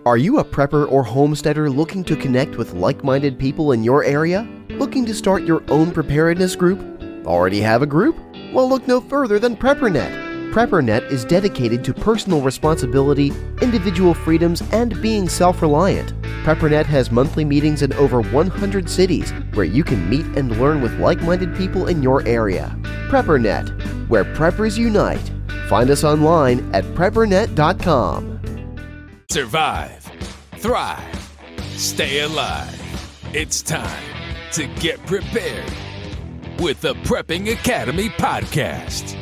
Are you a prepper or homesteader looking to connect with like-minded people in your area? Looking to start your own preparedness group? Already have a group? Well, look no further than PrepperNet. PrepperNet is dedicated to personal responsibility, individual freedoms, and being self-reliant. PrepperNet has monthly meetings in over 100 cities where you can meet and learn with like-minded people in your area. PrepperNet, where preppers unite. Find us online at preppernet.com. Survive, thrive, stay alive. It's time to get prepared with the Prepping Academy podcast.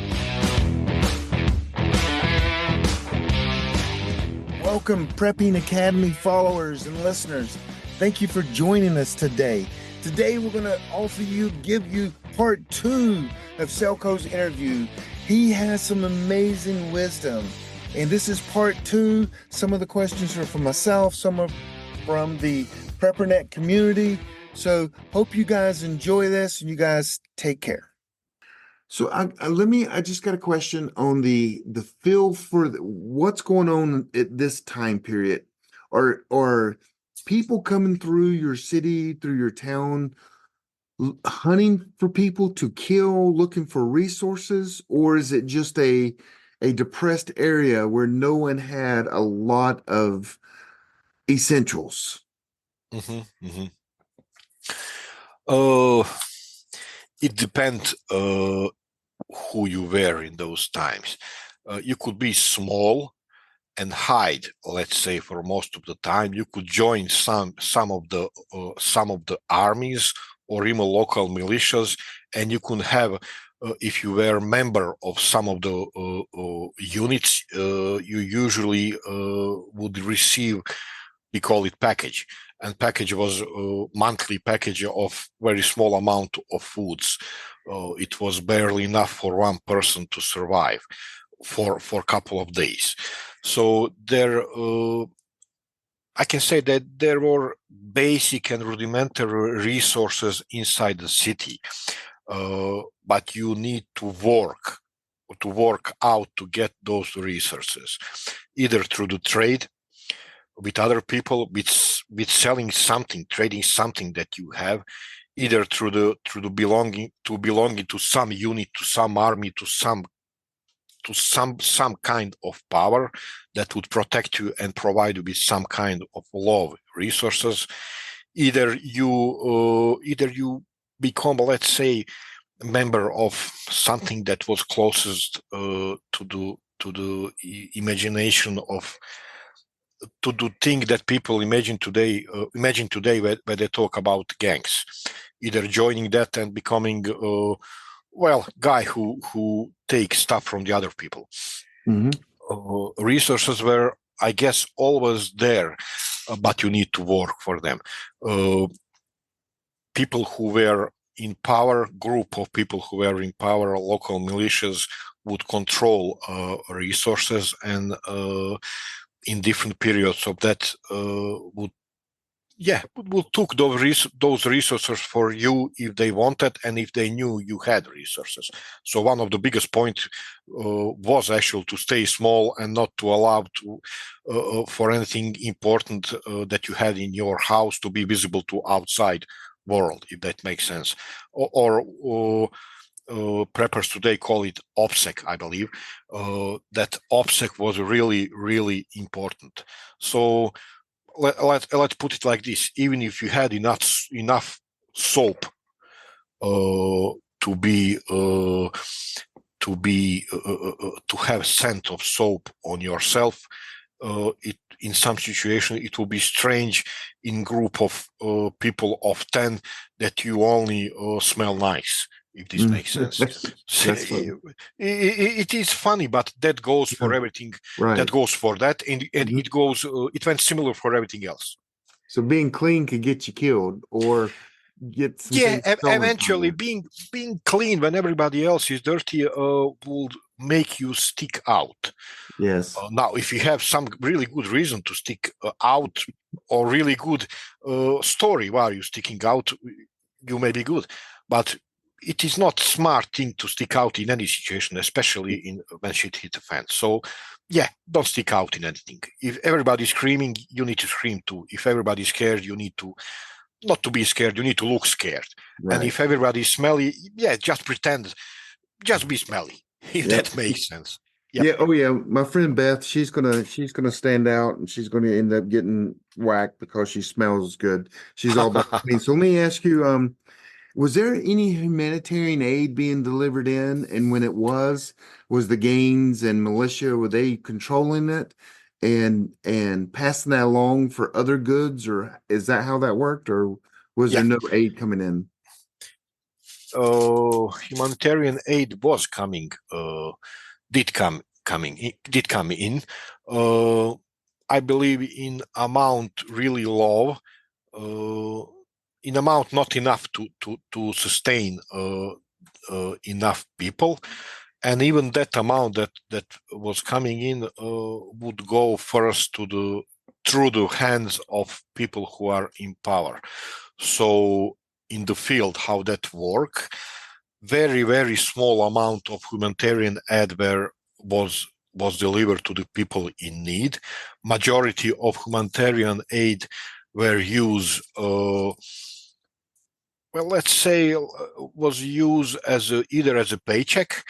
Welcome, Prepping Academy followers and listeners. Thank you for joining us today. Today, we're going to give you part 2 of Selco's interview. He has some amazing wisdom. And this is part 2. Some of the questions are from myself, some are from the PrepperNet community. So hope you guys enjoy this and you guys take care. So I just got a question on the feel for what's going on at this time period. Are people coming through your city, through your town, hunting for people to kill, looking for resources, or is it just a depressed area where no one had a lot of essentials? It depends who you were in those times. You could be small and hide, let's say, for most of the time. You could join some of the armies or even local militias, and you could have if you were a member of some of the units, you usually would receive, we call it package. And package was a monthly package of very small amount of foods. It was barely enough for one person to survive for a couple of days. So there, I can say that there were basic and rudimentary resources inside the city. But you need to work out to get those resources, either through the trade with other people, with selling something, trading something that you have, either through the belonging to some unit, to some army, to some kind of power that would protect you and provide you with some kind of law resources. Either you become, let's say, a member of something that was closest to the imagination of, to the thing that people imagine today when they talk about gangs. Either joining that and becoming guy who takes stuff from the other people. Mm-hmm. Resources were, I guess, always there, but you need to work for them. People who were in power, group of people who were in power, local militias would control resources, and in different periods of that would took those resources for you if they wanted and if they knew you had resources. So one of the biggest points was actually to stay small and not to allow for anything important that you had in your house to be visible to outside world, if that makes sense. Or preppers today call it OPSEC, I believe. That OPSEC was really, really important. So let's put it like this: even if you had enough soap to have scent of soap on yourself, in some situation it will be strange in group of people of 10 that you only smell nice, if this makes sense. It is funny, but that goes for everything. Right. That goes for that, and it went similar for everything else. So being clean could get you killed, or get eventually being clean when everybody else is dirty will make you stick out. Yes. Now, if you have some really good reason to stick out, or really good story why you're sticking out, you may be good. But it is not smart thing to stick out in any situation, especially when shit hit the fan. So, yeah, don't stick out in anything. If everybody's screaming, you need to scream too. If everybody's scared, you need to not to be scared. You need to look scared. Right. And if everybody's smelly, yeah, just pretend, just be smelly. If that makes sense. Yep. Yeah. Oh, yeah. My friend Beth, she's gonna stand out, and she's gonna end up getting whacked because she smells good. She's all about clean. So let me ask you, was there any humanitarian aid being delivered in? And when it was the gangs and militia, were they controlling it and passing that along for other goods, or is that how that worked, or was there Yeah. no aid coming in? Humanitarian aid was coming, did come in. I believe in amount really low, in amount not enough to sustain enough people, and even that amount that was coming in would go first through the hands of people who are in power. So in the field, how that work, very, very small amount of humanitarian aid was delivered to the people in need. Majority of humanitarian aid were used, let's say, was used as either as a paycheck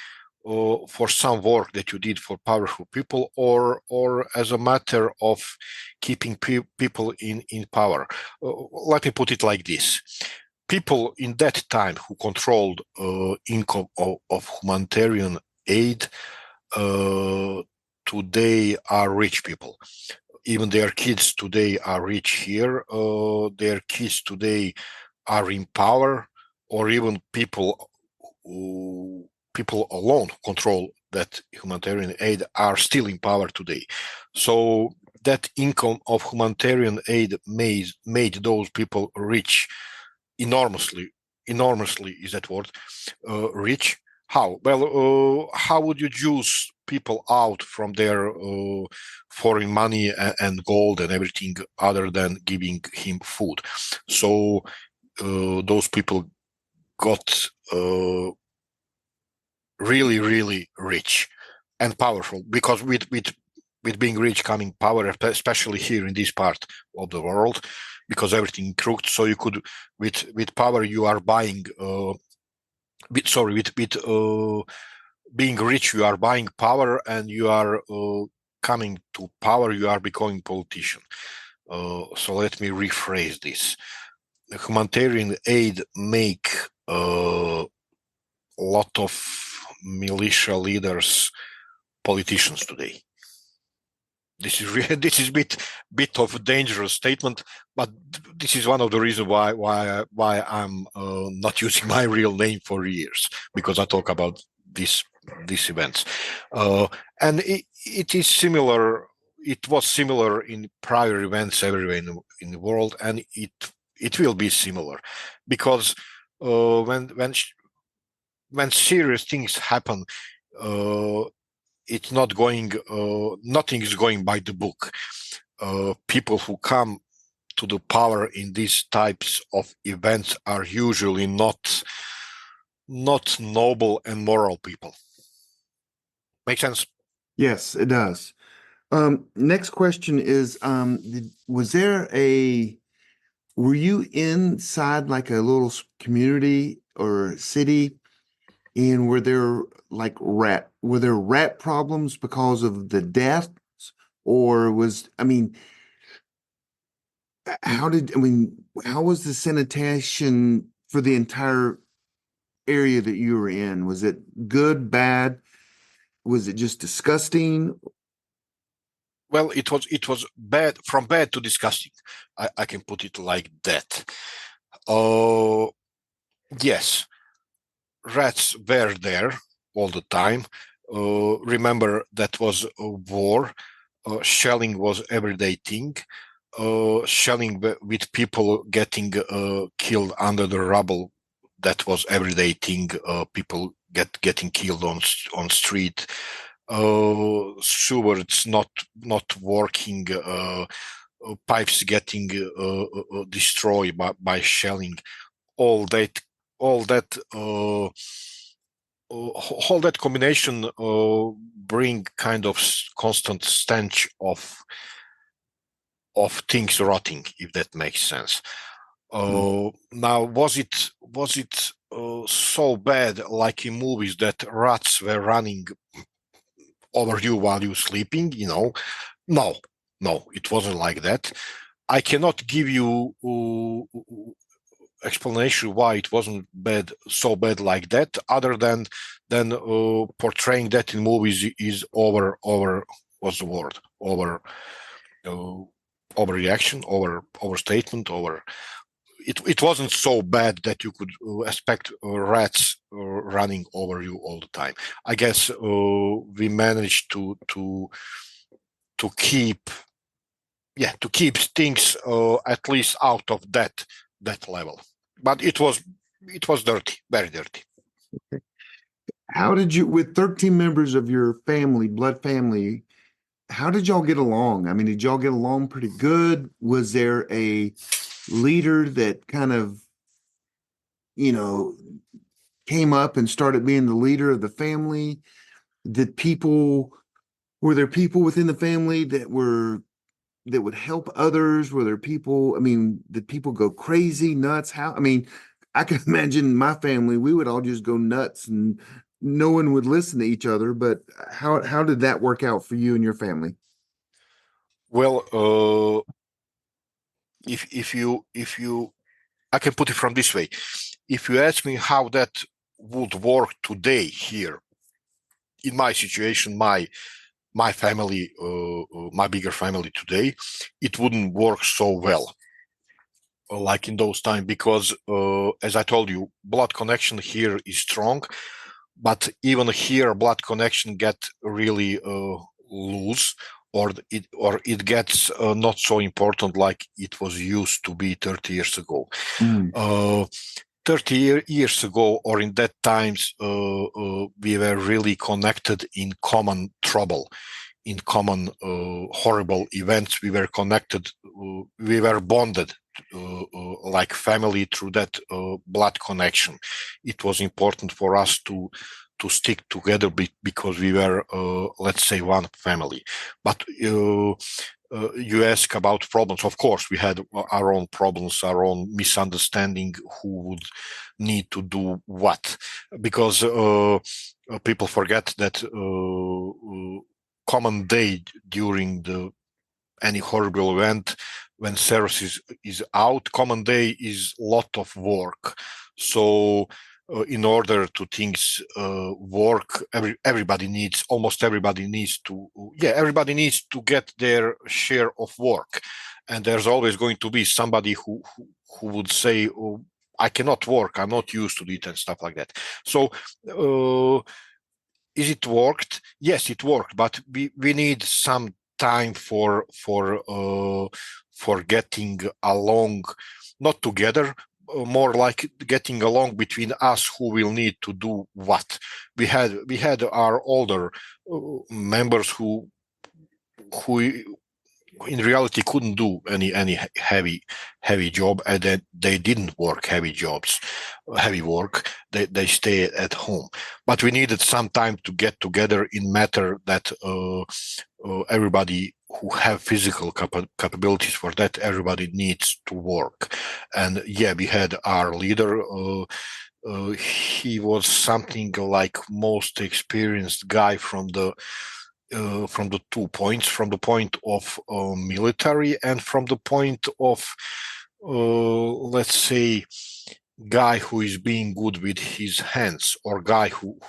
for some work that you did for powerful people, or as a matter of keeping people in power. Let me put it like this. People in that time who controlled income of humanitarian aid today are rich people. Even their kids today are rich here. Their kids today are in power, or even people alone who control that humanitarian aid are still in power today. So that income of humanitarian aid made those people rich enormously. Enormously is that word, rich. How? Well, how would you juice people out from their foreign money and gold and everything other than giving him food? So those people got really, really rich and powerful, because with being rich coming power, especially here in this part of the world, because everything crooked. So you could, with power, you are buying. With being rich, you are buying power, and you are coming to power, you are becoming politician. So let me rephrase this. The humanitarian aid make a lot of militia leaders politicians today. This is really, this is bit of a dangerous statement, but this is one of the reasons why I'm not using my real name for years, because I talk about these events, and it is similar. It was similar in prior events everywhere in the world, and it will be similar, because when serious things happen, it's not going, nothing is going by the book. People who come to the power in these types of events are usually not noble and moral people. Make sense? Yes, it does. Next question is, were you inside like a little community or city, and were there rat problems because of the deaths, or how was the sanitation for the entire area that you were in? Was it good, bad? Was it just disgusting? Well, it was bad, from bad to disgusting. I can put it like that. Yes, rats were there all the time. Remember, that was a war. Shelling was everyday thing. Shelling with people getting killed under the rubble, that was everyday thing. People getting killed on street. Sewers not working. Pipes getting destroyed by shelling. All that all that all that combination bring kind of constant stench of things rotting, if that makes sense. Now, was it so bad, like in movies, that rats were running over you while you're sleeping? No, it wasn't like that. I cannot give you explanation why it wasn't so bad like that, other than portraying that in movies is what's the word, overreaction, overstatement, it wasn't so bad that you could expect rats running over you all the time. I guess we managed to keep things at least out of that level. But it was dirty, very dirty. Okay. How did you, with 13 members of your family, blood family, how did y'all get along? I mean, did y'all get along pretty good? Was there a leader that kind of, came up and started being the leader of the family? Were there people within the family that would help others? Were there people, did people go crazy, nuts? I can imagine my family, we would all just go nuts and no one would listen to each other. But how did that work out for you and your family? Well, if you, I can put it from this way. If you ask me how that would work today here, in my situation, my family, my bigger family today, it wouldn't work so well like in those times, because as I told you, blood connection here is strong, but even here blood connection get really loose, or it gets not so important like it was used to be 30 years ago. 30 years ago, or in that times, we were really connected in common trouble, in common horrible events. We were connected, we were bonded like family through that blood connection. It was important for us to stick together because we were, let's say, one family. But you ask about problems. Of course, we had our own problems, our own misunderstanding, who would need to do what, because people forget that common day during any horrible event, when Ceres is out, common day is lot of work. So in order to things work, everybody needs to get their share of work, and there's always going to be somebody who would say, oh, I cannot work, I'm not used to it, and stuff like that. So is it worked? Yes, it worked, but we need some time for getting along, not together, more like getting along between us, who will need to do what. We had our older members who in reality couldn't do any heavy job, and that they didn't work heavy work. They stay at home. But we needed some time to get together in matter that everybody who have physical capabilities for that, everybody needs to work. And yeah, we had our leader. He was something like most experienced guy from the 2 points, from the point of military, and from the point of let's say, guy who is being good with his hands, or guy who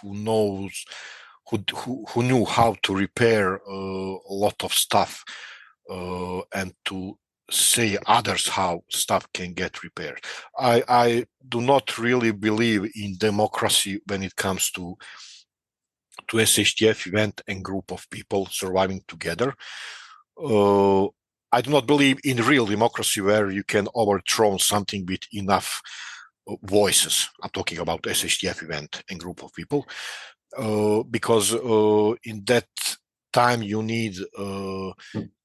knows, who knew how to repair a lot of stuff, and to say others how stuff can get repaired. I do not really believe in democracy when it comes to SHTF event and group of people surviving together. I do not believe in real democracy where you can overthrow something with enough voices. I'm talking about SHTF event and group of people, because in that time you need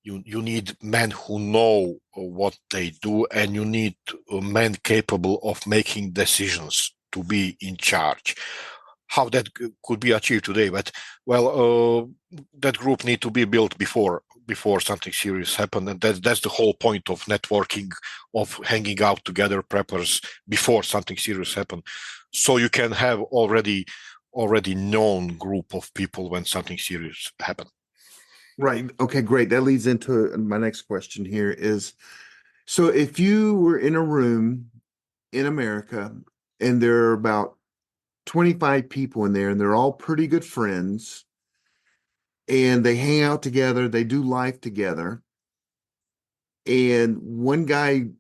you need men who know what they do, and you need men capable of making decisions to be in charge. How that could be achieved today, but that group need to be built before something serious happen, and that's the whole point of networking, of hanging out together, preppers, before something serious happen, so you can have already known group of people when something serious happen. Right. Okay, great. That leads into my next question here is, so if you were in a room in America and there are about 25 people in there and they're all pretty good friends and they hang out together, they do life together, and one guy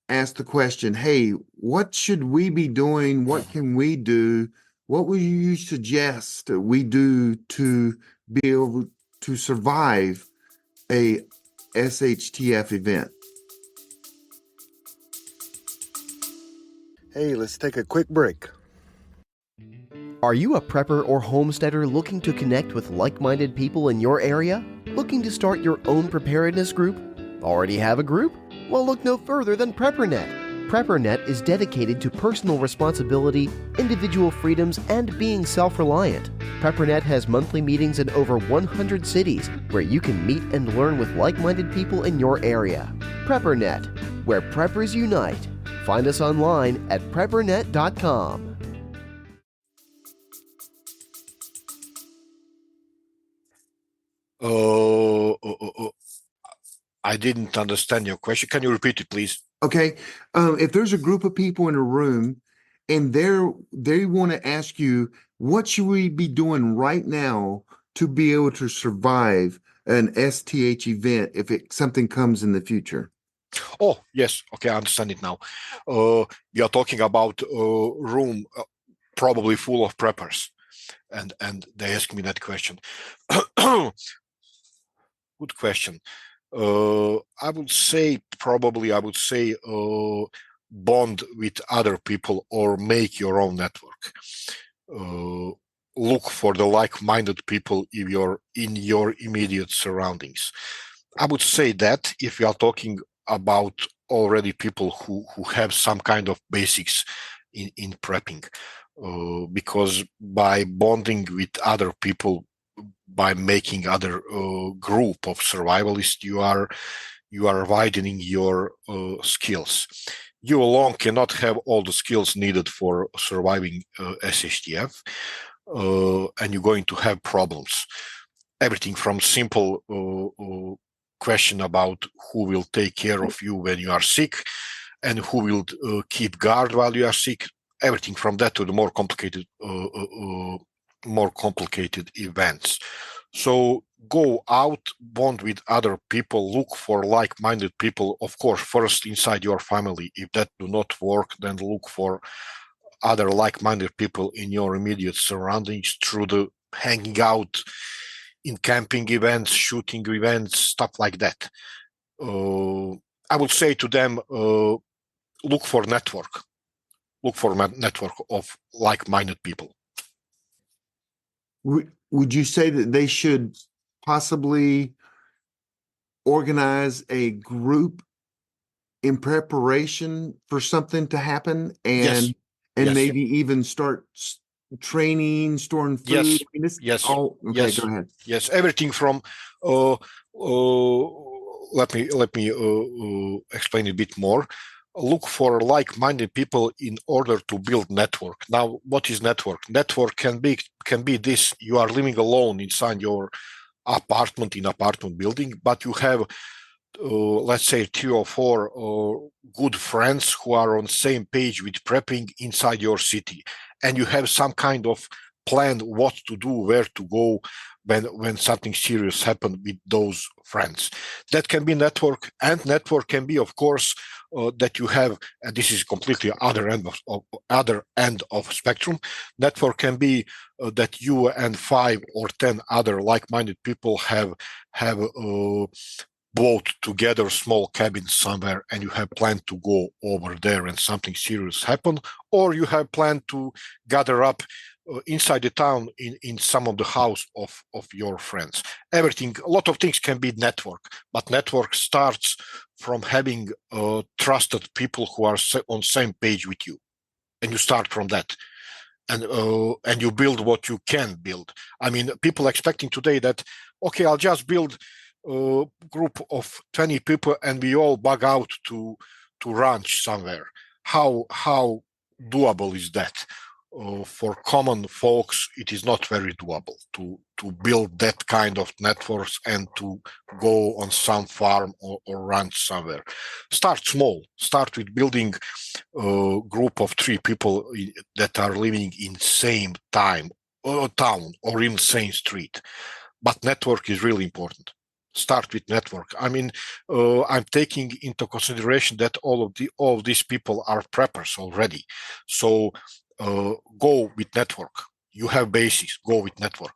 asked the question, hey, what should we be doing? What can we do? What would you suggest we do to be able to survive a SHTF event? Hey, let's take a quick break. Are you a prepper or homesteader looking to connect with like-minded people in your area? Looking to start your own preparedness group? Already have a group? Well, look no further than PrepperNet. PrepperNet is dedicated to personal responsibility, individual freedoms, and being self-reliant. PrepperNet has monthly meetings in over 100 cities where you can meet and learn with like-minded people in your area. PrepperNet, where preppers unite. Find us online at preppernet.com. I didn't understand your question. Can you repeat it, please? Okay. If there's a group of people in a room and they want to ask you, what should we be doing right now to be able to survive an STH event if something comes in the future? Oh, yes. Okay, I understand it now. We are talking about a room probably full of preppers, and they ask me that question. Good question. I would say bond with other people or make your own network. Look for the like-minded people in your immediate surroundings. I would say that if we are talking about already people who have some kind of basics in prepping, because by bonding with other people, by making other group of survivalists, you are widening your skills. You alone cannot have all the skills needed for surviving SHTF, and you're going to have problems. Everything from simple question about who will take care of you when you are sick and who will keep guard while you are sick, everything from that to the more complicated events. So go out, bond with other people, look for like-minded people, of course, first inside your family. If that do not work, then look for other like-minded people in your immediate surroundings through the hanging out in camping events, shooting events, stuff like that. I would say to them, look for network of like-minded people. Would you say that they should possibly organize a group in preparation for something to happen, and Yes. maybe even start training, storing food? Yes. I mean, this Yes. all okay. Yes. Go ahead. Yes, everything from let me explain a bit more. Look for like-minded people in order to build network. Now, what is network? Network can be this: you are living alone inside your apartment building, but you have let's say 3 or 4 good friends who are on the same page with prepping inside your city, and you have some kind of plan what to do, where to go when something serious happens with those friends. That can be network, and network can be, of course, that you have, and this is completely other end of spectrum. Network can be that you and 5 or 10 other like-minded people have bought together small cabins somewhere, and you have planned to go over there and something serious happen, or you have planned to gather up inside the town in some of the house of your friends. Everything, a lot of things can be network, but network starts from having trusted people who are on same page with you, and you start from that. And you build what you can build. I mean, people expecting today that, okay, I'll just build a group of 20 people and we all bug out to ranch somewhere. How doable is that? For common folks, it is not very doable to build that kind of networks and to go on some farm or ranch somewhere. Start small. Start with building a group of 3 people that are living in same town or in same street. But network is really important. Start with network. I mean, I'm taking into consideration that all of these people are preppers already. So go with network. You have basis. Go with network.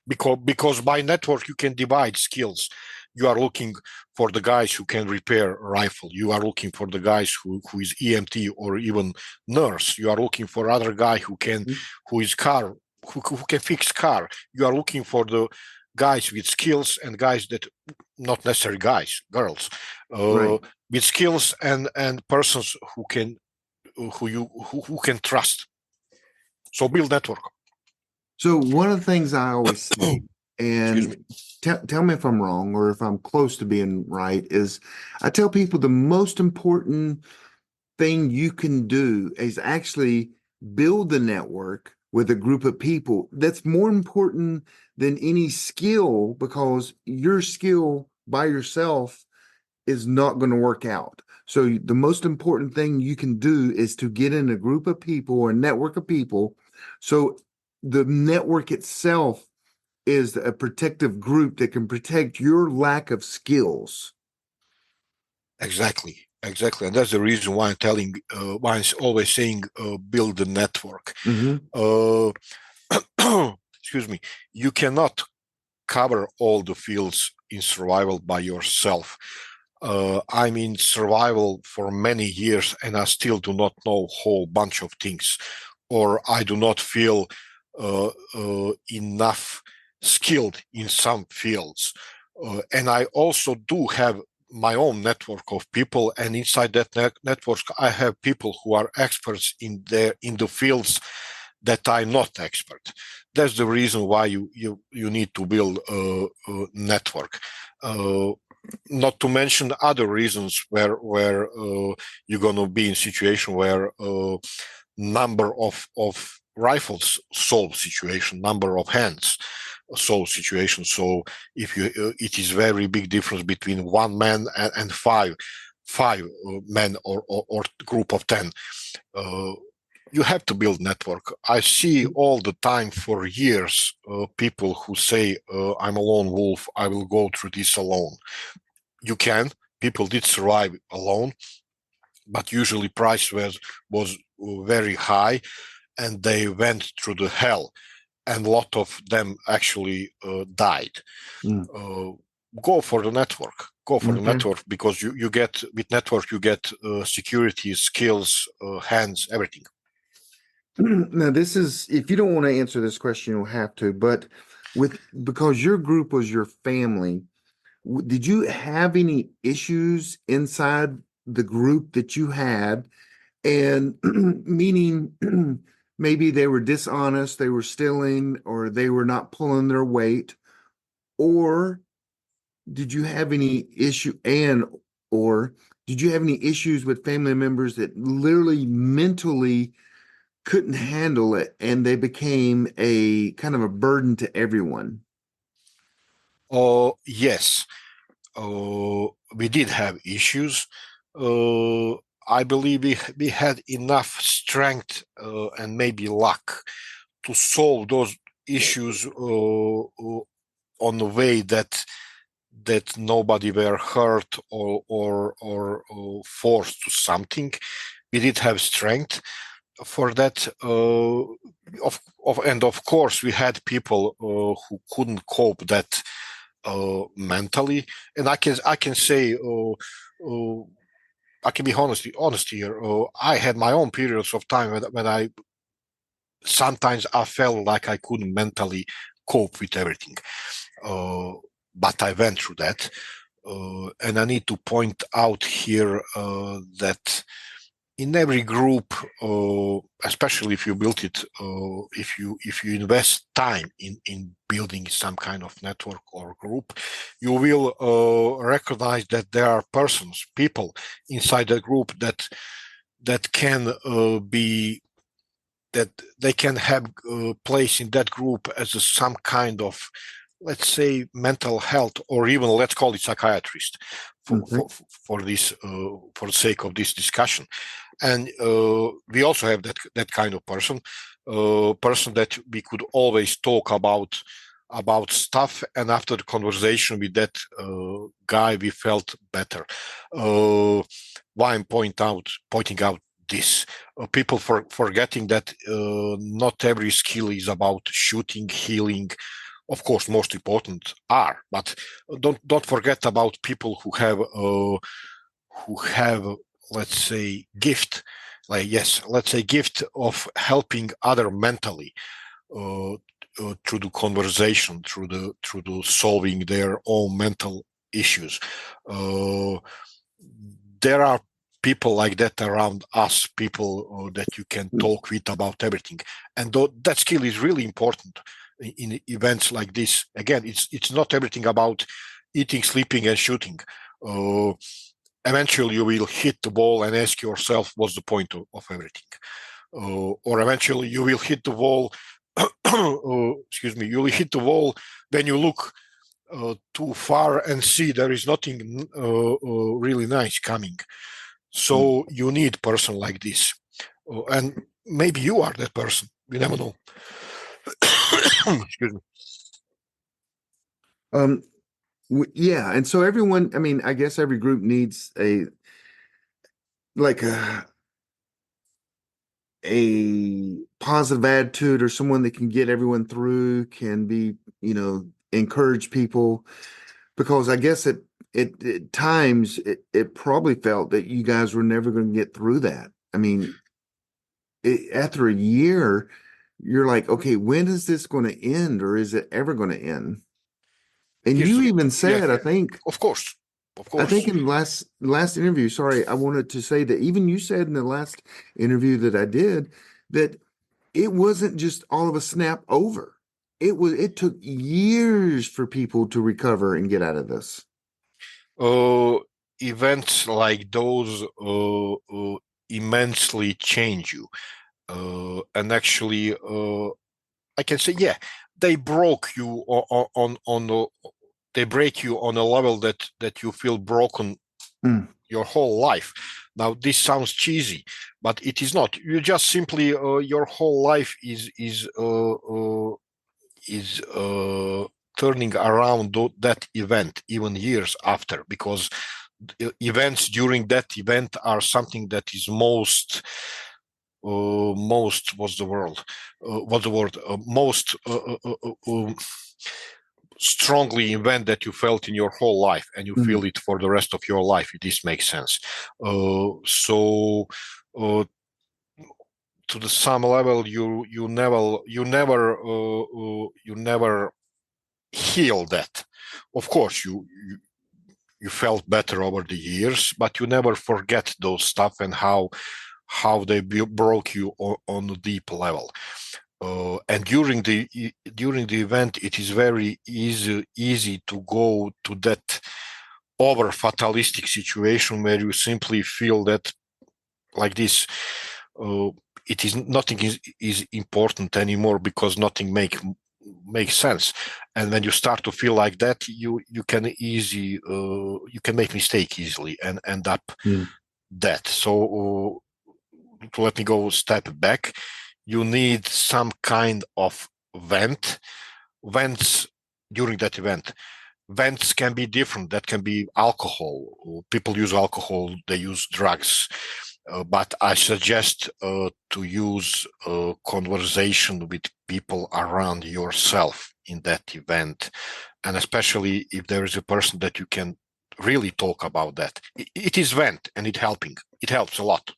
Because by network you can divide skills. You are looking for the guys who can repair a rifle. You are looking for the guys who is EMT or even nurse. You are looking for other guy who can who can fix car. You are looking for the guys with skills and guys that not necessarily guys, girls, Right. with skills and persons who can trust. So build network. So one of the things I always say, Excuse and me. tell me if I'm wrong or if I'm close to being right, is I tell people the most important thing you can do is actually build the network with a group of people. That's more important than any skill, because your skill by yourself is not going to work out. So the most important thing you can do is to get in a group of people or a network of people. So the network itself is a protective group that can protect your lack of skills. Exactly, and that's the reason why why I'm always saying build the network. Mm-hmm. Excuse me. You cannot cover all the fields in survival by yourself. I'm in survival for many years, and I still do not know a whole bunch of things, or I do not feel enough skilled in some fields. And I also do have my own network of people, and inside that network, I have people who are experts in the fields that I'm not expert. That's the reason why you need to build a network. Not to mention other reasons where you're going to be in situation where number of rifles solve situation, number of hands solve situation. So if you it is very big difference between one man and five men or group of 10. You have to build network. I see all the time for years people who say, I'm a lone wolf, I will go through this alone. You can. People did survive alone, but usually price was very high, and they went through the hell, and a lot of them actually died. Go for the network. Go for the network, because you get with network you get security, skills, hands, everything. Now, this is, if you don't want to answer this question, you'll have to, but because your group was your family, did you have any issues inside the group that you had? And meaning maybe they were dishonest, they were stealing, or they were not pulling their weight, or did you have any or did you have any issues with family members that literally mentally couldn't handle it and they became a kind of a burden to everyone? Oh, yes. We did have issues. I believe we had enough strength and maybe luck to solve those issues on the way that nobody were hurt or forced to something. We did have strength for that. And of course, we had people who couldn't cope that mentally. And I can say, I can be honest here. I had my own periods of time when I sometimes I felt like I couldn't mentally cope with everything. But I went through that. And I need to point out here that in every group, especially if you build it, if you invest time in building some kind of network or group, you will recognize that there are people inside the group that can be that they can have place in that group as some kind of, let's say, mental health, or even let's call it psychiatrist for this for the sake of this discussion. And we also have that kind of person that we could always talk about stuff, and after the conversation with that guy we felt better. Why I'm pointing out this, people forgetting that not every skill is about shooting, healing. Of course, most important are, but don't forget about people who have, let's say, gift of helping other mentally through the conversation, through the solving their own mental issues. There are people like that around us, people that you can talk with about everything, and that skill is really important in events like this. Again, it's not everything about eating, sleeping, and shooting. Eventually, you will hit the wall and ask yourself, what's the point of everything? Or eventually, you will hit the wall. You will hit the wall when you look too far and see there is nothing really nice coming. So you need a person like this. And maybe you are that person. We never know. Excuse me. Yeah, and so everyone, I mean, I guess every group needs a positive attitude, or someone that can get everyone through, can be, encourage people, because I guess at times it probably felt that you guys were never going to get through that. I mean, after a year, you're like, okay, when is this going to end, or is it ever going to end? And you even said, I think, of course. I think in the last interview, sorry, I wanted to say that even you said in the last interview that I did that it wasn't just all of a snap over. It took years for people to recover and get out of this. Events like those immensely change you. And actually, I can say, yeah, they broke you they break you on a level that you feel broken your whole life. Now, this sounds cheesy, but it is not. You just simply your whole life is turning around that event, even years after, because events during that event are something that is most strongly event that you felt in your whole life, and you feel it for the rest of your life, if this makes sense. To the some level, you never heal that. Of course, you felt better over the years, but you never forget those stuff and how they broke you on a deep level. And during the event, it is very easy to go to that over fatalistic situation where you simply feel that, like this, nothing is important anymore, because nothing makes sense. And when you start to feel like that, you can make mistake easily and end up that. So to let me go a step back, you need some kind of vents during that event. Vents can be different. That can be alcohol. People use alcohol, they use drugs. But I suggest to use conversation with people around yourself in that event. And especially if there is a person that you can really talk about that. It is vent, and it helps a lot.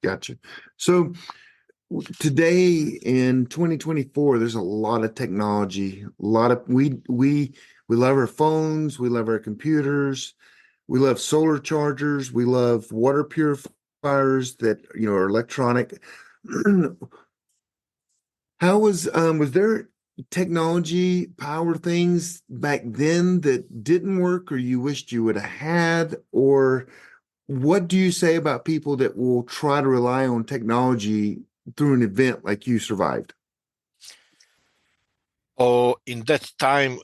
Gotcha. So Today in 2024, there's a lot of technology. A lot of we love our phones, we love our computers, we love solar chargers, we love water purifiers that are electronic. How was there technology power things back then that didn't work or you wished you would have had? Or what do you say about people that will try to rely on technology through an event like you survived? In that time,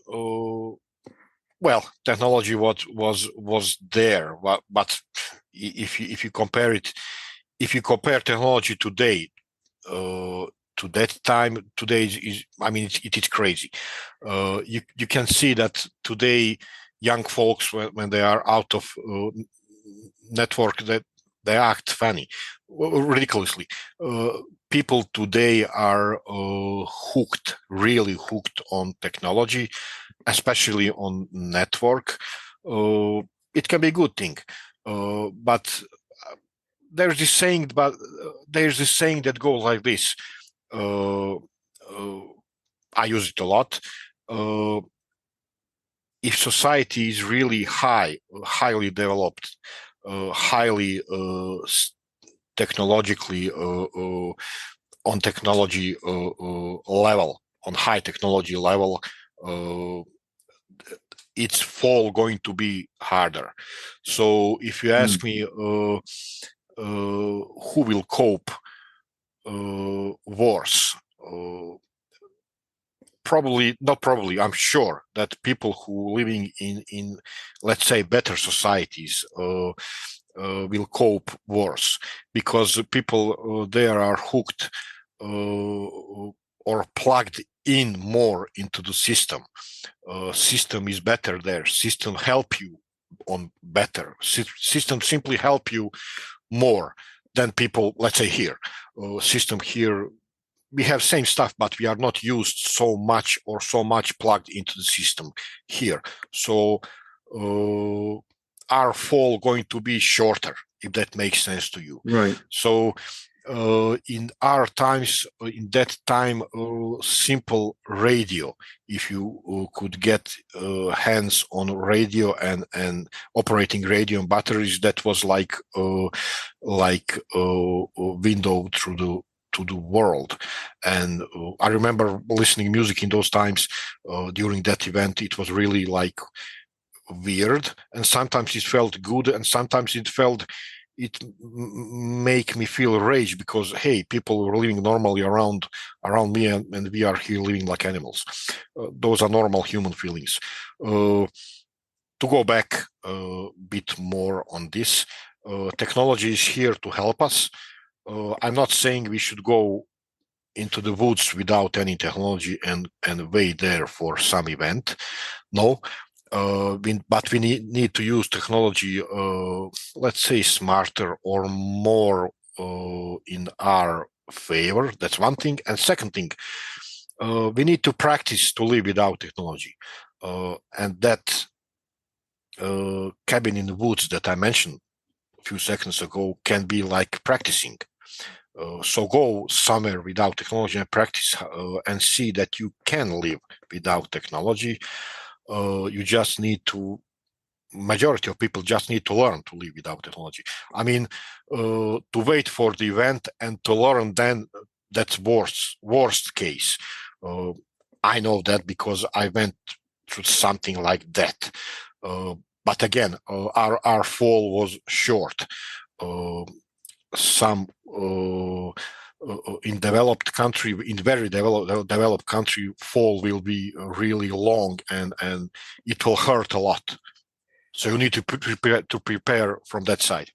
well, technology was there, but if you compare it, if you compare technology today to that time, today is I mean it is crazy. You can see that today young folks when they are out of network that they act funny, ridiculously. People today are hooked, really hooked on technology, especially on network. It can be a good thing, but there's this saying, that goes like this. Uh, uh, I use it a lot. Uh, if society is really highly developed, highly technologically on technology level, on high technology level, uh, its fall going to be harder. So if you ask me who will cope worse, probably not probably, I'm sure that people who living in let's say better societies will cope worse, because people there are hooked or plugged in more into the system. System is better there. System help you on better. System simply help you more than people, let's say here. System here, we have same stuff, but we are not used so much or so much plugged into the system here. So our fall going to be shorter, if that makes sense to you. Right. So in our times, in that time, simple radio, if you could get hands on radio and operating radio and batteries, that was like a window through the world. And I remember listening music in those times. During that event, it was really like weird, and sometimes it felt good, and sometimes it make me feel rage, because hey, people were living normally around me, and we are here living like animals. Those are normal human feelings. To go back a bit more on this, technology is here to help us. I'm not saying we should go into the woods without any technology and wait there for some event. No, but we need to use technology, let's say, smarter or more in our favor. That's one thing. And second thing, we need to practice to live without technology. And that cabin in the woods that I mentioned a few seconds ago can be like practicing. So go somewhere without technology and practice, and see that you can live without technology. You just need to, majority of people just need to learn to live without technology. I mean, to wait for the event and to learn, then that's worst case. I know that because I went through something like that. But again, our fall was short. Some in developed country, in very developed country, fall will be really long, and it will hurt a lot. So you need to prepare from that side.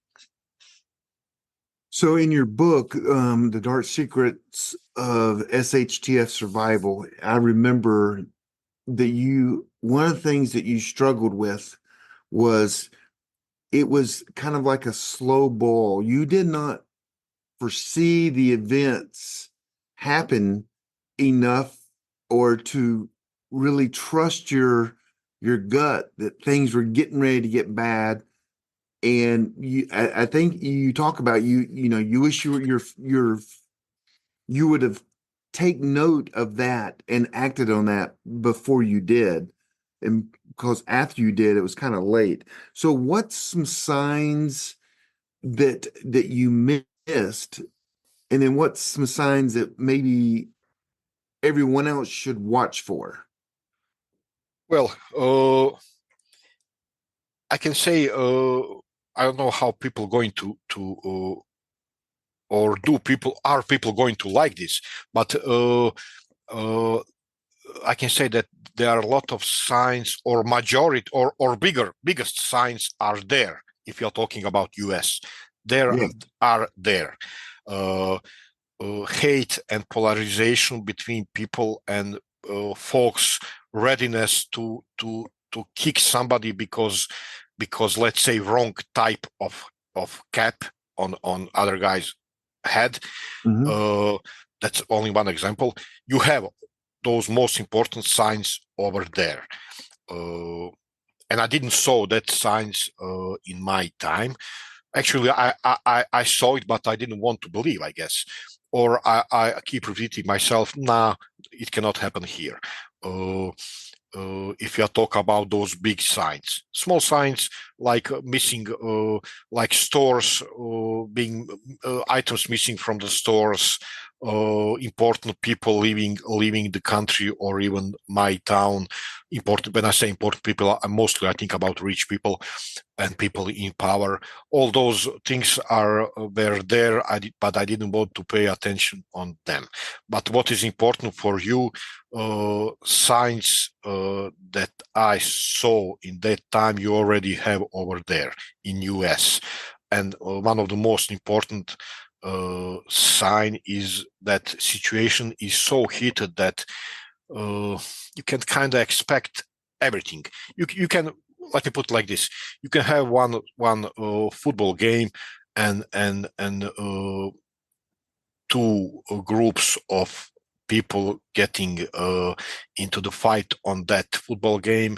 So in your book, The Dark Secrets of SHTF Survival, I remember that one of the things that you struggled with was it was kind of like a slow boil. You did not foresee the events happen enough, or to really trust your gut that things were getting ready to get bad. And I think you talk about you wish you were your you would have take note of that and acted on that before you did. And because after you did, it was kind of late. So what's some signs that you missed? And then what's some signs that maybe everyone else should watch for? Well, I can say I don't know how people going to or are people going to like this, but uh, I can say that there are a lot of signs, or majority, or biggest signs are there. If you're talking about US, there Yeah. are there. Uh, Hate and polarization between people, and folks' readiness to kick somebody because let's say wrong type of cap on other guys' head. Mhm. That's only one example. You have those most important signs over there. And I didn't saw that signs in my time. Actually, I saw it, but I didn't want to believe, I guess. Or I keep repeating myself, nah, it cannot happen here. If you talk about those big signs, small signs like missing, like stores being items missing from the stores, important people leaving the country or even my town. Important. When I say important people, I think about rich people and people in power. All those things were there, but I didn't want to pay attention on them. But what is important for you, signs that I saw in that time, you already have over there in US. And one of the most important sign is that situation is so heated that you can kind of expect everything. You can, let me put it like this: you can have one football game and two groups of people getting into the fight on that football game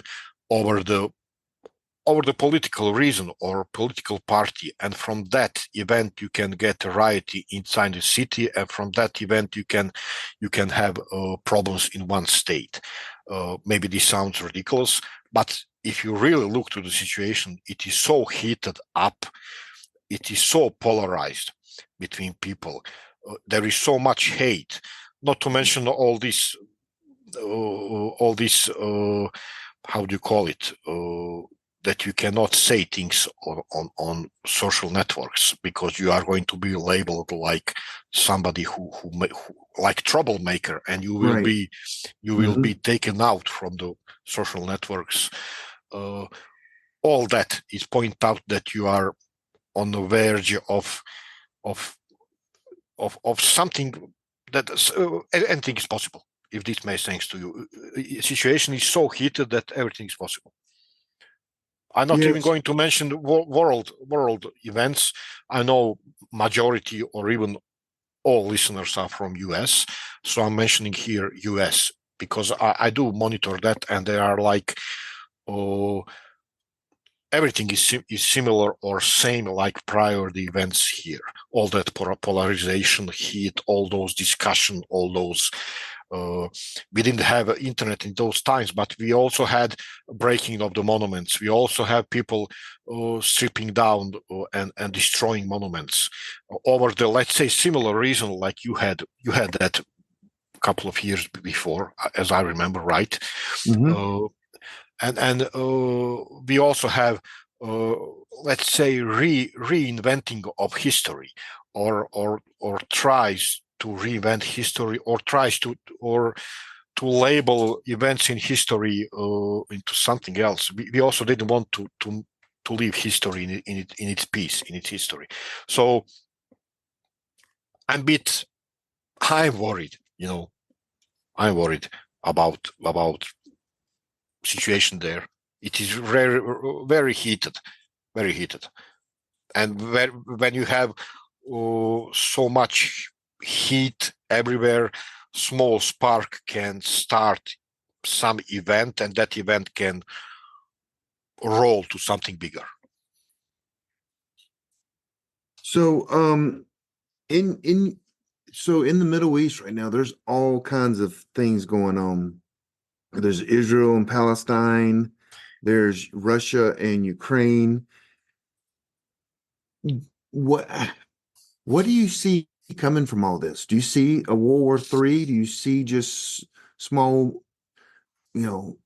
over the political reason or political party, and from that event you can get a riot inside the city, and from that event you can have problems in one state. Maybe this sounds ridiculous, but if you really look to the situation, it is so heated up, it is so polarized between people. There is so much hate, not to mention all this how do you call it, that you cannot say things on social networks because you are going to be labeled like somebody who like troublemaker, and you will Right. be taken out from the social networks. All that is point out that you are on the verge of something that anything is possible. If this makes sense to you, the situation is so heated that everything is possible. I'm not even Yes. going to mention world events. I know majority or even all listeners are from US, so I'm mentioning here US because I do monitor that, and they are like, oh, everything is similar or same like prior the events here. All that polarization, heat, all those discussion, all those. We didn't have internet in those times, but we also had breaking of the monuments. We also have people stripping down and destroying monuments over the, let's say, similar reason like you had that a couple of years before, as I remember, right? Mhm. And we also have, let's say, reinventing of history, or tries to reinvent history, or tries to label events in history into something else. We also didn't want to leave history in its piece, in its history. So I'm worried, I'm worried about situation there. It is very, very heated, very heated. And when you have so much heat everywhere, small spark can start some event, and that event can roll to something bigger. So in so in the Middle East right now, there's all kinds of things going on. There's Israel and Palestine. There's Russia and Ukraine. What what do you see coming from all this? Do you see a World War III? Do you see just small,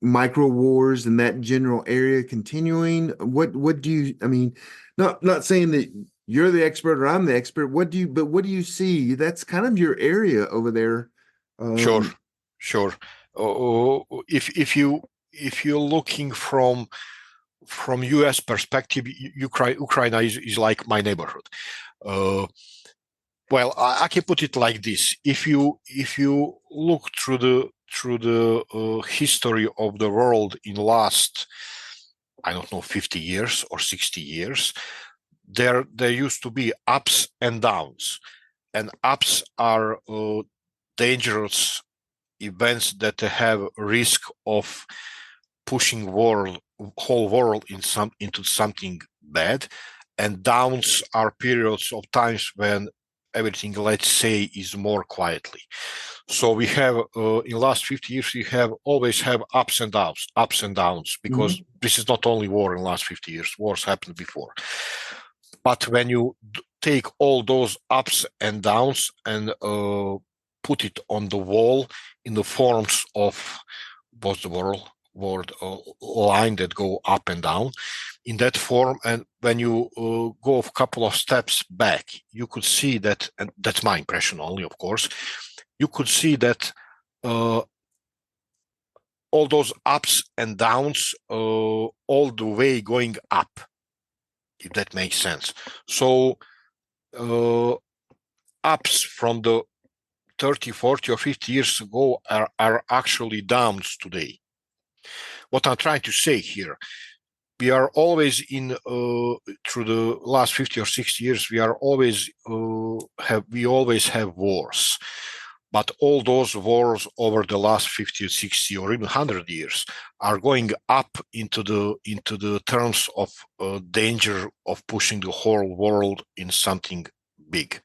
micro wars in that general area continuing? What do you, I mean, not saying that you're the expert or I'm the expert. What do you see? That's kind of your area over there. Sure, sure. If you're looking from U.S. perspective, Ukraine is like my neighborhood. Well, I can put it like this: if you look through the history of the world in last, I don't know, 50 years or 60 years, there used to be ups and downs, and ups are dangerous events that have risk of pushing whole world into something bad, and downs are periods of times when everything, let's say, is more quietly. So we have in the last 50 years we have always have ups and downs, because this is not only war in the last 50 years. Wars happened before. But when you take all those ups and downs and put it on the wall in the forms of what's the word line that go up and down in that form, and when you go a couple of steps back, you could see that, and that's my impression only, of course, you could see that all those ups and downs all the way going up, if that makes sense. So ups from the 30, 40 or 50 years ago are actually downs today. What I'm trying to say here, we are always through the last 50 or 60 years, we always have wars. But all those wars over the last 50 or 60 or even 100 years are going up into the terms of danger of pushing the whole world in something big.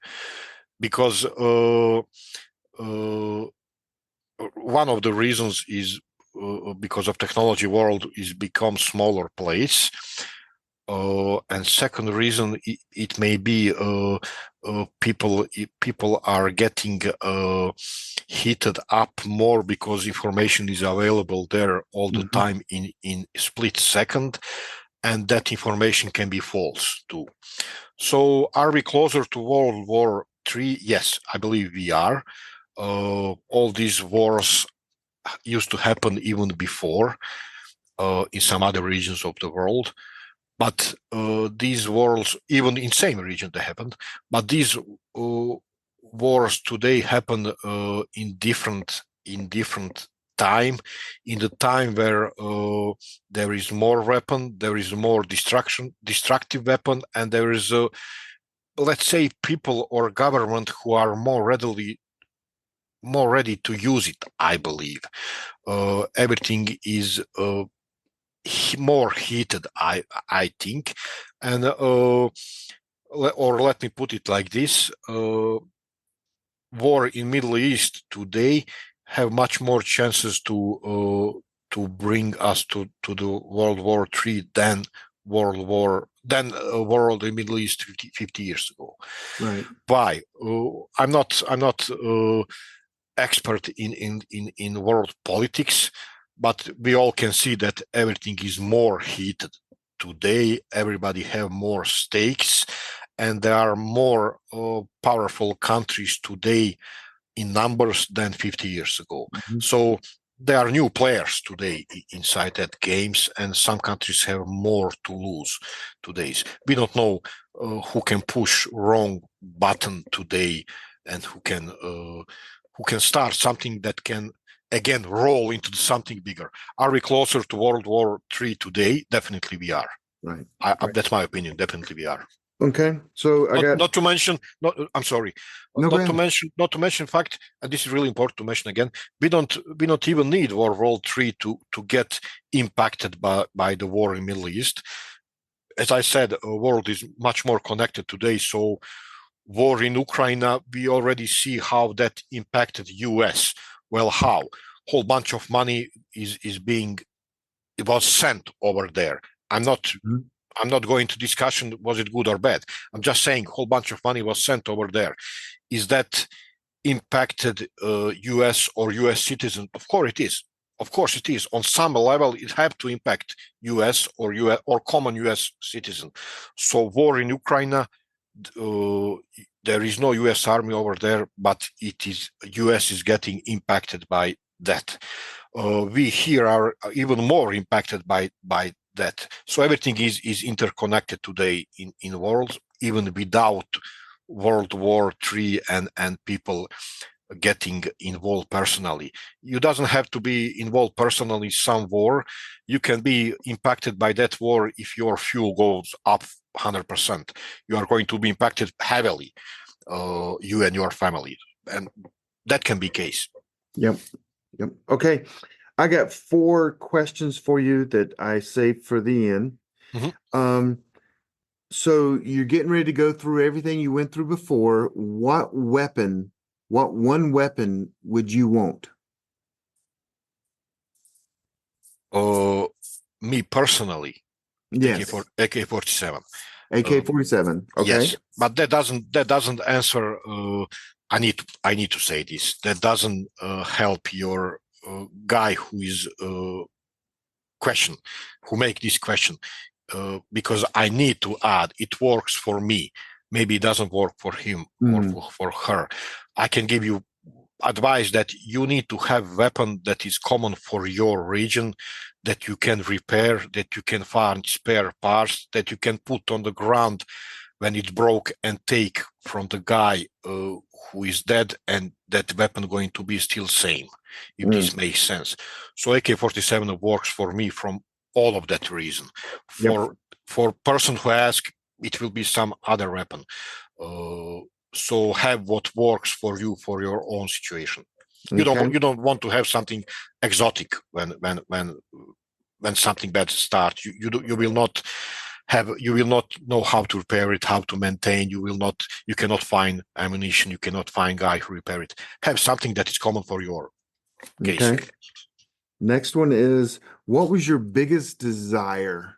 Because one of the reasons is because of technology, world is become smaller place. And second reason, it may be people are getting heated up more because information is available there all the time in split second, and that information can be false too. So are we closer to World War III? Yes, I believe we are. All these wars used to happen even before in some other regions of the world. But these wars, even in same region, they happened. But these wars today happen in different time, in the time where there is more weapon, there is more destructive weapon, and there is, let's say, people or government who are more ready to use it. I believe everything is more heated, I think, and or let me put it like this: war in Middle East today have much more chances to bring us to the World War III than world in Middle East 50 years ago. Right. Why? I'm not expert in world politics, but we all can see that everything is more heated today. Everybody have more stakes, and there are more powerful countries today in numbers than 50 years ago. So there are new players today inside that games, and some countries have more to lose today. We don't know who can push wrong button today, and who can start something that can again roll into something bigger. Are we closer to World War III today? Definitely we are. Right. That's my opinion. Definitely we are. Okay. So not to mention, I'm sorry. No, not to mention fact, and this is really important to mention again, we don't even need World War III to get impacted by the war in Middle East. As I said, the world is much more connected today, so war in Ukraine, we already see how that impacted US. Well, how? Whole bunch of money it was sent over there. I'm not going to discussion was it good or bad. I'm just saying whole bunch of money was sent over there. Is that impacted US or US citizen? Of course it is. Of course it is. On some level, it had to impact US or common US citizen. So war in Ukraine, there is no US army over there, but it is US is getting impacted by that. We here are even more impacted by that. So everything is interconnected today in the world, even without World War III and people getting involved personally. You doesn't have to be involved personally in some war. You can be impacted by that war if your fuel goes up 100%. You are going to be impacted heavily, you and your family. And that can be case. Yep. Okay. I got 4 questions for you that I saved for the end. So you're getting ready to go through everything you went through before. What one weapon would you want? Me personally, Yes. AK-47. AK-47. Okay. Yes, but that doesn't answer. I need to say this. That doesn't help your guy who is who make this question, because I need to add it works for me. Maybe it doesn't work for him or for her. I can give you advice that you need to have weapon that is common for your region, that you can repair, that you can find spare parts, that you can put on the ground when it broke and take from the guy who is dead, and that weapon going to be still same, if this makes sense. So AK-47 works for me from all of that reason. For person who ask, it will be some other weapon. So have what works for you for your own situation. You don't want to have something exotic when something bad starts. You will not know how to repair it, how to maintain. You cannot find ammunition. You cannot find guy who repair it. Have something that is common for your case. Okay. Next one is, what was your biggest desire?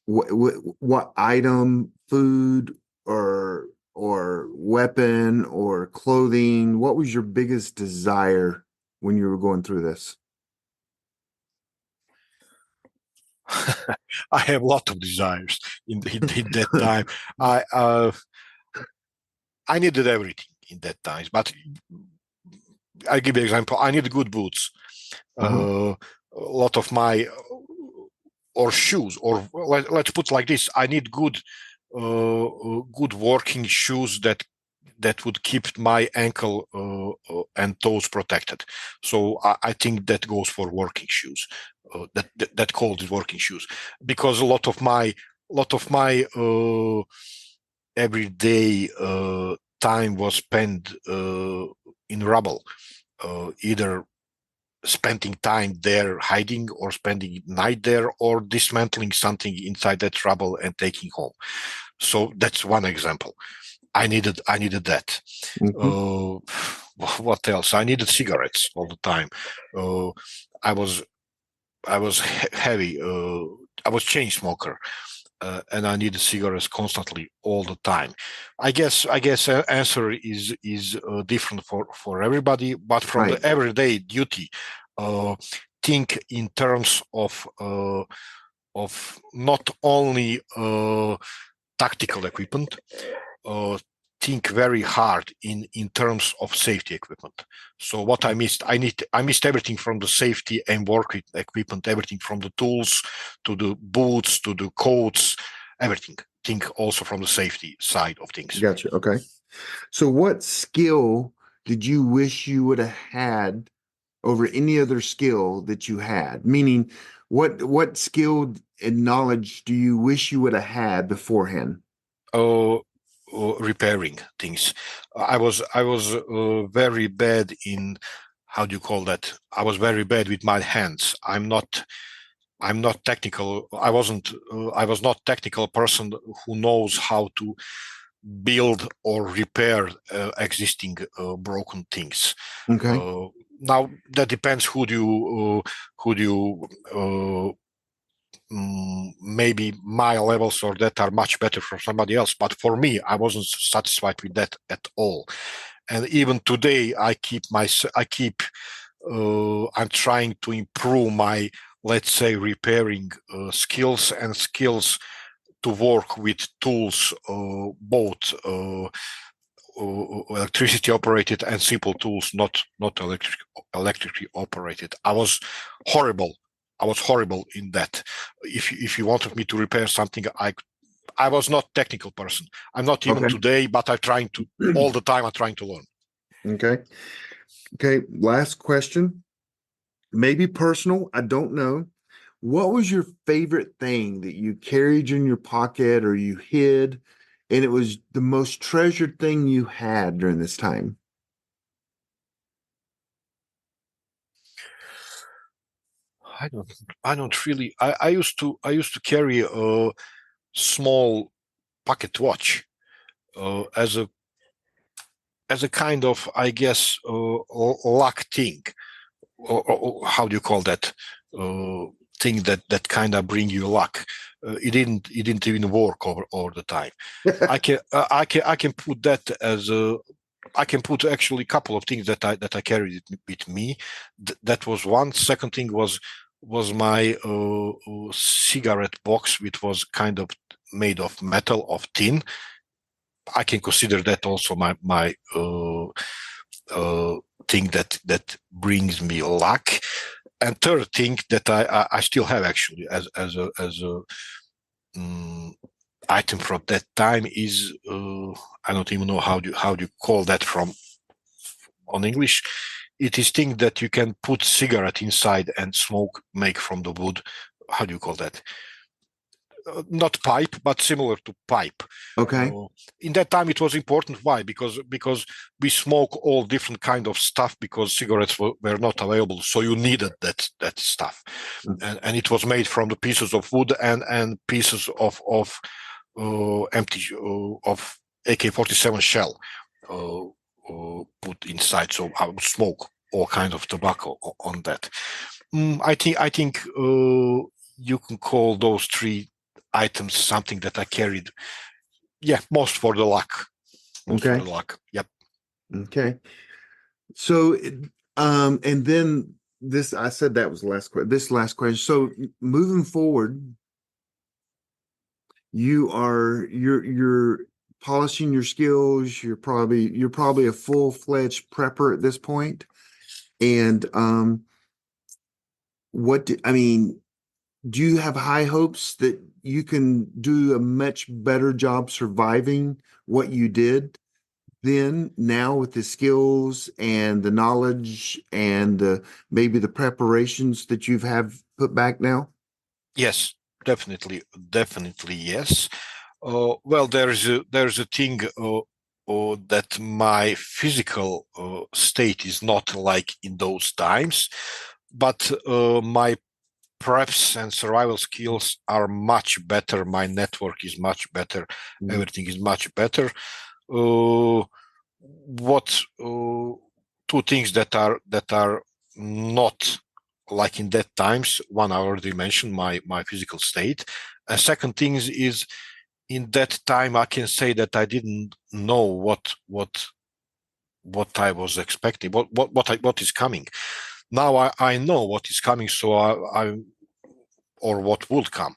What item, food, or weapon, or clothing? What was your biggest desire when you were going through this? I have a lot of desires in that time. I needed everything in that time, but I'll give you an example. I need good boots. A lot of my or shoes, or let's put like this: I need good working shoes that would keep my ankle and toes protected. So I think that goes for working shoes. That called working shoes, because a lot of my everyday time was spent in rubble, either spending time there hiding, or spending night there, or dismantling something inside that rubble and taking home. So that's one example. I needed that. What else? I needed cigarettes all the time. I was heavy. I was chain smoker, and I needed cigarettes constantly all the time. I guess answer is different for everybody, but from the everyday duty, think in terms of not only tactical equipment. Think very hard in terms of safety equipment. So what I missed everything from the safety and work equipment, everything from the tools to the boots to the coats, everything. Think also from the safety side of things. Gotcha. Okay. So what skill did you wish you would have had over any other skill that you had? Meaning, what skill and knowledge do you wish you would have had beforehand? Repairing things. I was very bad in, how do you call that? I was very bad with my hands. I'm not technical. I was not technical person who knows how to build or repair existing broken things. Okay. Now that depends who do you maybe my levels or that are much better for somebody else, but for me I wasn't satisfied with that at all. And even today I'm trying to improve my, let's say, repairing skills and skills to work with tools, both electricity operated and simple tools, not electrically operated. I was horrible in that. If you wanted me to repair something, I was not technical person. I'm not even today, but I'm trying to all the time. I'm trying to learn. Okay. Last question. Maybe personal. I don't know. What was your favorite thing that you carried in your pocket or you hid, and it was the most treasured thing you had during this time? I don't really. I used to carry a small pocket watch as a kind of, I guess, luck thing. Or how do you call that thing that kind of bring you luck? It didn't even work all the time. I can put that as a. I can put actually a couple of things that I carried with me. That was one. Second thing was my cigarette box, which was kind of made of metal, of tin. I can consider that also my thing that brings me luck. And third thing that I still have actually as a item from that time is I don't even know how do you call that from on English. It is thing that you can put cigarette inside and smoke, make from the wood. How do you call that? Not pipe, but similar to pipe. Okay. In that time, it was important. Why? Because we smoke all different kind of stuff because cigarettes were not available, so you needed that stuff, and it was made from the pieces of wood and pieces of empty of AK-47 shell put inside. So I would smoke all kinds of tobacco on that. I think you can call those three items something that I carried. Yeah, most for the luck. Okay. For the luck. Yep. Okay. So, and then this, I said that was the last question. This last question. So, moving forward, you're polishing your skills. You're probably a full-fledged prepper at this point. And do you have high hopes that you can do a much better job surviving what you did then now with the skills and the knowledge and maybe the preparations that you've put back now? Yes, definitely yes. Well, there's a thing that my physical state is not like in those times, but my preps and survival skills are much better. My network is much better. Everything is much better. What two things that are not like in that times? One, I already mentioned my physical state. And second thing is in that time I can say that I didn't know what I was expecting, what is coming. Now I know what is coming, so I or what would come.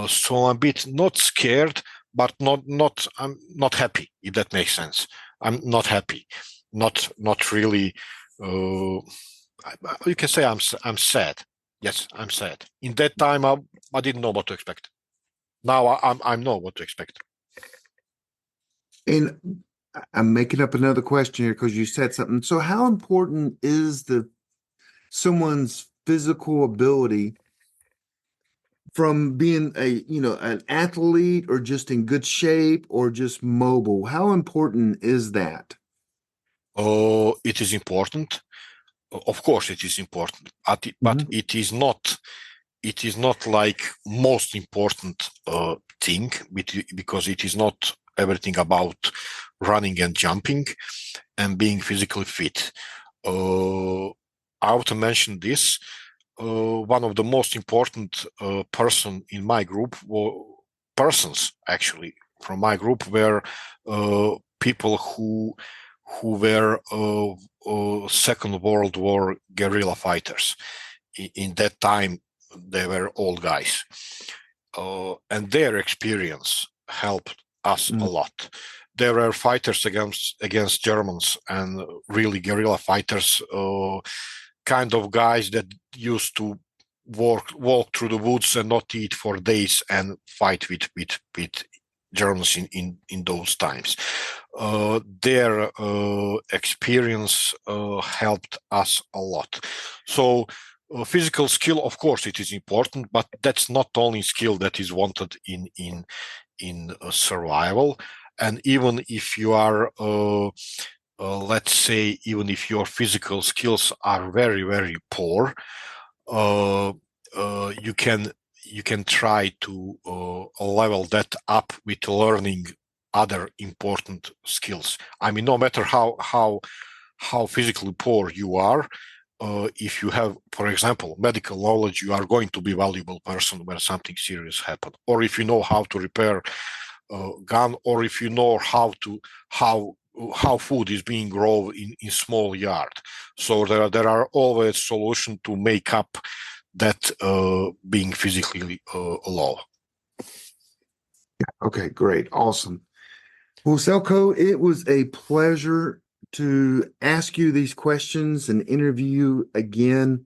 So I'm a bit not scared, but I'm not happy, if that makes sense. I'm not happy, not really. You can say I'm sad. Yes, I'm sad. In that time, I didn't know what to expect. Now I know what to expect. And I'm making up another question here because you said something. So how important is someone's physical ability from being an athlete or just in good shape or just mobile? How important is that? It is important. Of course, it is important, but it is not. It is not like most important thing because it is not everything about running and jumping and being physically fit. I want mention this. One of the most important person in my group, persons actually from my group, were people who were Second World War guerrilla fighters. In that time, they were old guys, and their experience helped us a lot. There were fighters against Germans, and really guerrilla fighters, kind of guys that used to walk through the woods and not eat for days and fight with Germans in those times. Their experience helped us a lot. So physical skill, of course, it is important, but that's not only skill that is wanted in survival. And even if you are, let's say, even if your physical skills are very, very poor, you can try to level that up with learning other important skills. I mean, no matter how physically poor you are, if you have, for example, medical knowledge, you are going to be a valuable person when something serious happens. Or if you know how to repair a gun, or if you know how food is being grown in small yard. So there are always solutions to make up that being physically low. Okay, great. Awesome. Well, Selco, it was a pleasure to ask you these questions and interview you again.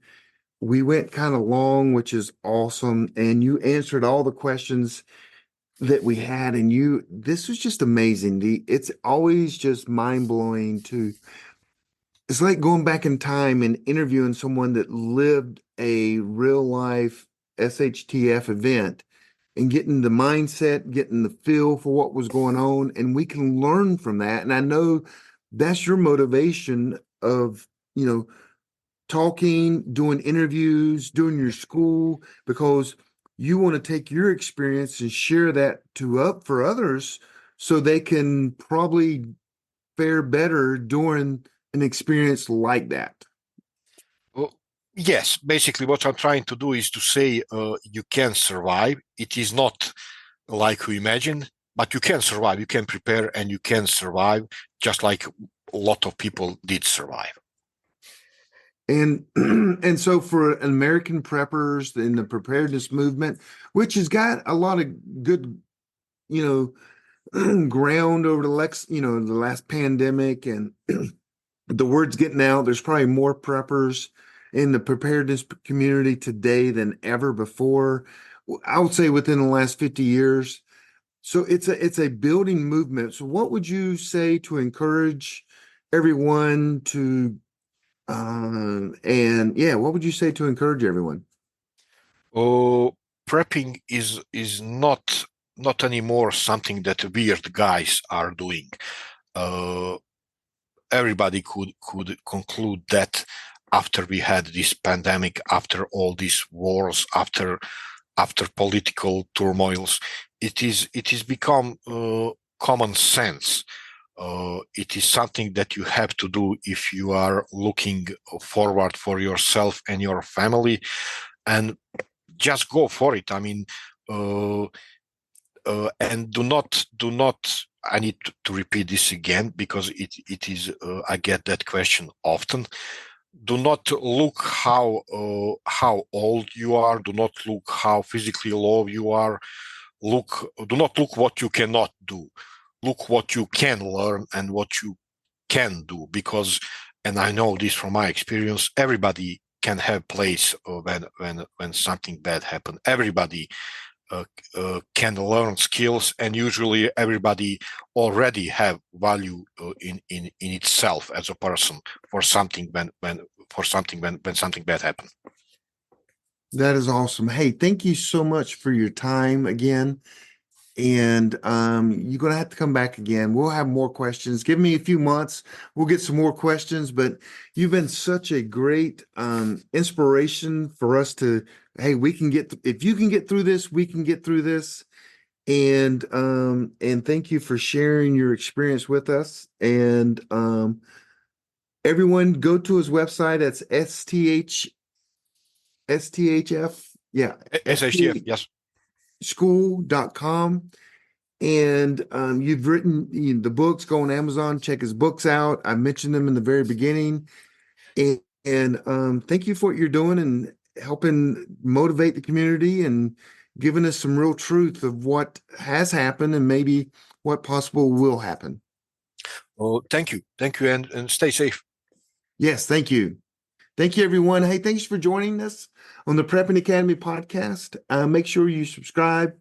We went kind of long, which is awesome, and you answered all the questions that we had, and this was just amazing. It's always just mind-blowing it's like going back in time and interviewing someone that lived a real life SHTF event and getting the mindset, getting the feel for what was going on, and we can learn from that. And I know that's your motivation of, talking, doing interviews, doing your school, because you want to take your experience and share that for others so they can probably fare better during an experience like that. Well, yes, basically what I'm trying to do is to say you can survive. It is not like you imagine, but you can survive. You can prepare and you can survive, just like a lot of people did survive. And and so for American preppers in the preparedness movement, which has got a lot of good, ground over the last pandemic, and the word's getting out. There's probably more preppers in the preparedness community today than ever before. I would say within the last 50 years. So it's a building movement. So what would you say to encourage everyone to what would you say to encourage everyone? Prepping is not anymore something that weird guys are doing. Everybody could conclude that after we had this pandemic, after all these wars, after political turmoils, it is become common sense. It is something that you have to do if you are looking forward for yourself and your family, and just go for it. I mean, and do not. I need to repeat this again because it is. I get that question often. Do not look how old you are. Do not look how physically low you are. Do not look what you cannot do. Look what you can learn and what you can do, because, and I know this from my experience, everybody can have place when something bad happens. Everybody can learn skills, and usually everybody already have value in itself as a person for something when something bad happens. That is awesome. Hey, thank you so much for your time again. And you're gonna have to come back again. We'll have more questions. Give me a few months. We'll get some more questions, but you've been such a great inspiration for us to, hey, we can if you can get through this, we can get through this. And thank you for sharing your experience with us. And everyone, go to his website. That's STHF. Yeah. SHTF, yes. School.com. And you've written the books. Go on Amazon, check his books out. I mentioned them in the very beginning. And thank you for what you're doing and helping motivate the community and giving us some real truth of what has happened and maybe what possible will happen. Oh, thank you. Thank you, and stay safe. Yes, thank you. Thank you, everyone. Hey, thanks for joining us on the Prepping Academy podcast. Make sure you subscribe,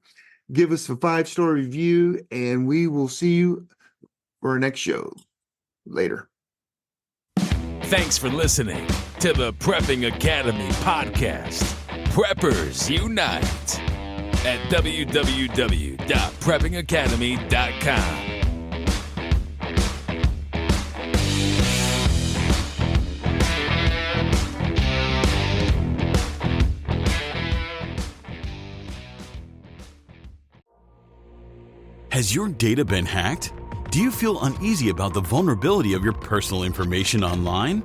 give us a 5-star review, and we will see you for our next show later. Thanks for listening to the Prepping Academy podcast. Preppers Unite at www.preppingacademy.com. Has your data been hacked? Do you feel uneasy about the vulnerability of your personal information online?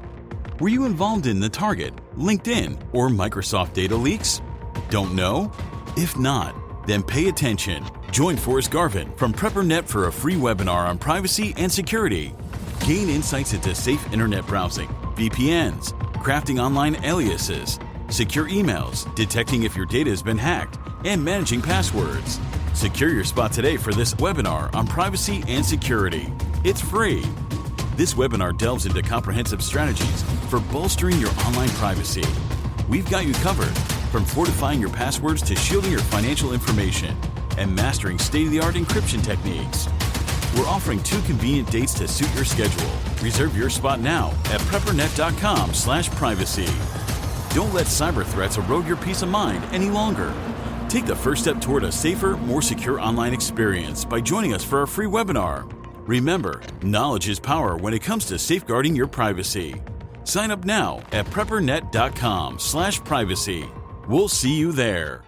Were you involved in the Target, LinkedIn, or Microsoft data leaks? Don't know? If not, then pay attention. Join Forrest Garvin from PrepperNet for a free webinar on privacy and security. Gain insights into safe internet browsing, VPNs, crafting online aliases, secure emails, detecting if your data has been hacked, and managing passwords. Secure your spot today for this webinar on privacy and security. It's free. This webinar delves into comprehensive strategies for bolstering your online privacy. We've got you covered, from fortifying your passwords to shielding your financial information and mastering state-of-the-art encryption techniques. We're offering 2 convenient dates to suit your schedule. Reserve your spot now at preppernet.com/privacy. Don't let cyber threats erode your peace of mind any longer. Take the first step toward a safer, more secure online experience by joining us for our free webinar. Remember, knowledge is power when it comes to safeguarding your privacy. Sign up now at preppernet.com/privacy. We'll see you there.